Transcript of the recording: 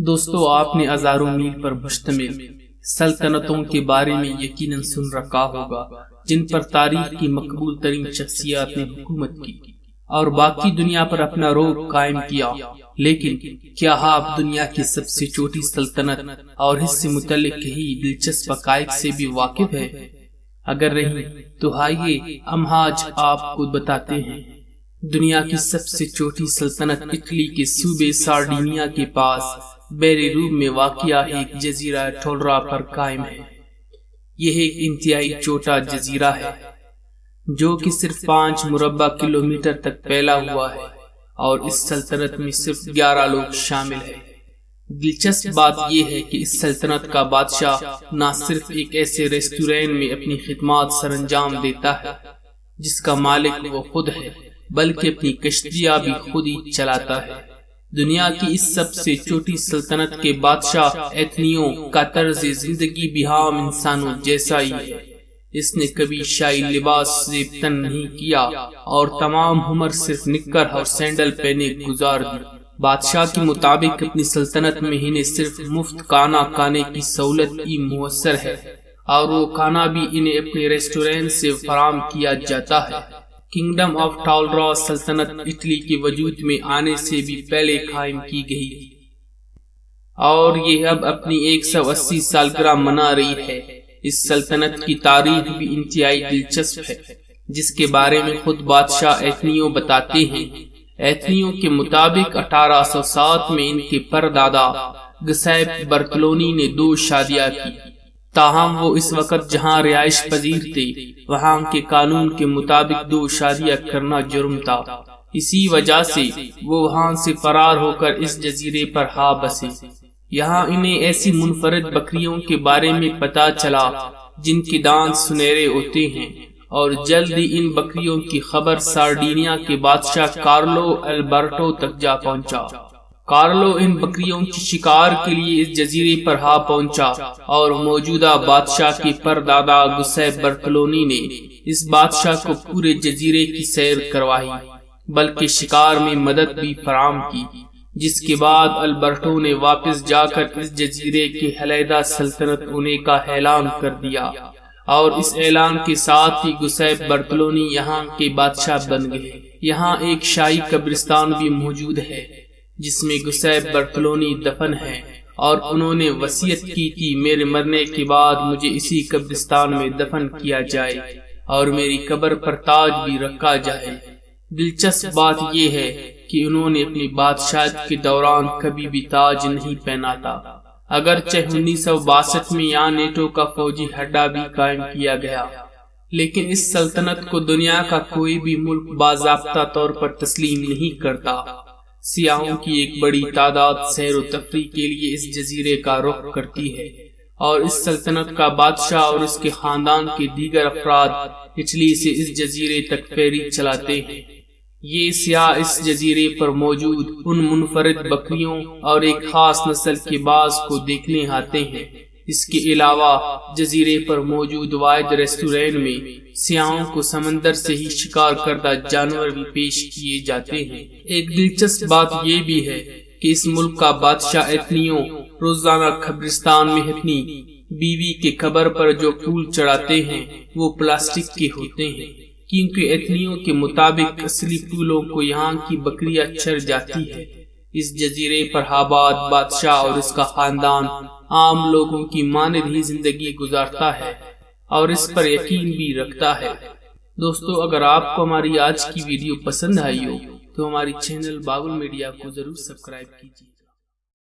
دوستو، آپ نے ہزاروں میل پر مشتمل سلطنتوں کے بارے میں یقیناً سن رکھا ہوگا جن پر تاریخ کی مقبول ترین شخصیات نے حکومت کی اور باقی دنیا پر اپنا روب قائم کیا، لیکن کیا آپ دنیا کی سب سے چھوٹی سلطنت اور اس سے متعلق کئی دلچسپ حقائق سے بھی واقف ہے؟ اگر نہیں تو آئیے ہم آج آپ کو بتاتے ہیں۔ دنیا کی سب سے چھوٹی سلطنت اٹلی کے صوبے سارڈینیا کے پاس بیری روم میں واقع ایک جزیرہ ٹولرا پر قائم ہے۔ یہ ایک انتہائی چھوٹا جزیرہ ہے جو کہ صرف 5 مربع کلومیٹر تک پھیلا ہوا ہے اور اس سلطنت میں صرف 11 لوگ شامل ہیں۔ دلچسپ بات یہ ہے کہ اس سلطنت کا بادشاہ نہ صرف ایک ایسے ریسٹورینٹ میں اپنی خدمات سر انجام دیتا ہے جس کا مالک وہ خود ہے، بلکہ اپنی کشتیاں بھی خود ہی چلاتا ہے۔ دنیا کی اس سب سے چھوٹی سلطنت کے بادشاہ ایتھنیوں کا طرز زندگی بھی عام انسانوں جیسا ہی ہے۔ اس نے کبھی شاہی لباس سے تن نہیں کیا اور تمام عمر صرف نکر اور سینڈل پہنے گزار دی۔ بادشاہ کے مطابق اپنی سلطنت میں انہیں صرف مفت کھانا کھانے کی سہولت ہی میسر ہے اور وہ کھانا بھی انہیں اپنے ریسٹورینٹ سے فراہم کیا جاتا ہے۔ کنگڈم آف ٹولرا سلطنت اٹلی کے وجود میں آنے سے بھی پہلے قائم کی گئی تھی اور یہ اب اپنی 180 سالگرہ منا رہی ہے۔ اس سلطنت کی تاریخ بھی انتہائی دلچسپ ہے جس کے بارے میں خود بادشاہ ایتھنیوں بتاتے ہیں۔ ایتھنیوں کے مطابق 1807 میں ان کے پردادا گسیپ برتلونی نے 2 شادیاں کی، تاہم وہ اس وقت جہاں رہائش پذیر تھے وہاں کے قانون کے مطابق 2 شادیاں کرنا جرم تھا۔ اسی وجہ سے وہ وہاں سے فرار ہو کر اس جزیرے پر آ بسے۔ یہاں انہیں ایسی منفرد بکریوں کے بارے میں پتا چلا جن کے دانت سنہرے ہوتے ہیں اور جلد ہی ان بکریوں کی خبر سارڈینیا کے بادشاہ کارلو البرٹو تک جا پہنچا۔ کارلو ان بکریوں کی شکار کے لیے اس جزیرے پر آ پہنچا اور موجودہ بادشاہ کے پردادا گسیپ برتلونی نے اس بادشاہ کو پورے جزیرے کی سیر کروائی بلکہ شکار میں مدد بھی فراہم کی، جس کے بعد البرٹو نے واپس جا کر اس جزیرے کے علیحدہ سلطنت ہونے کا اعلان کر دیا اور اس اعلان کے ساتھ ہی گسیپ برتلونی یہاں کے بادشاہ بن گئے۔ یہاں ایک شاہی قبرستان بھی موجود ہے جس میں گسیپ برتلونی دفن ہے اور انہوں نے وصیت کی تھی میرے مرنے کے بعد مجھے اسی قبرستان میں دفن کیا جائے اور میری قبر پر تاج بھی رکھا جائے۔ دلچسپ بات یہ ہے کہ انہوں نے اپنی بادشاہت کے دوران کبھی بھی تاج نہیں پہنا تھا، اگرچہ 1962 میں یہاں نیٹو کا فوجی اڈہ بھی قائم کیا گیا، لیکن اس سلطنت کو دنیا کا کوئی بھی ملک باضابطہ طور پر تسلیم نہیں کرتا۔ سیاحوں کی ایک بڑی تعداد سیر و تفریح کے لیے اس جزیرے کا رخ کرتی ہے اور اس سلطنت کا بادشاہ اور اس کے خاندان کے دیگر افراد اٹلی سے اس جزیرے تک فیری چلاتے ہیں۔ یہ سیاح اس جزیرے پر موجود ان منفرد بکریوں اور ایک خاص نسل کے باز کو دیکھنے آتے ہیں۔ اس کے علاوہ جزیرے پر موجود واحد ریسٹورینٹ میں سیاحوں کو سمندر سے ہی شکار کردہ جانور بھی پیش کیے جاتے ہیں۔ ایک دلچسپ بات یہ بھی ہے کہ اس ملک کا بادشاہ ایتھنیوں روزانہ قبرستان میں اپنی بیوی کے قبر پر جو پھول چڑھاتے ہیں وہ پلاسٹک کے ہوتے ہیں، کیونکہ ایتھنیوں کے مطابق اصلی پھولوں کو یہاں کی بکریاں چر جاتی ہے۔ اس جزیرے پر آباد بادشاہ اور اس کا خاندان عام لوگوں کی مانند ہی زندگی گزارتا ہے اور اس پر یقین بھی رکھتا ہے۔ دوستو، اگر آپ کو ہماری آج کی ویڈیو پسند آئی ہو تو ہماری چینل باغل میڈیا کو ضرور سبسکرائب کیجیے۔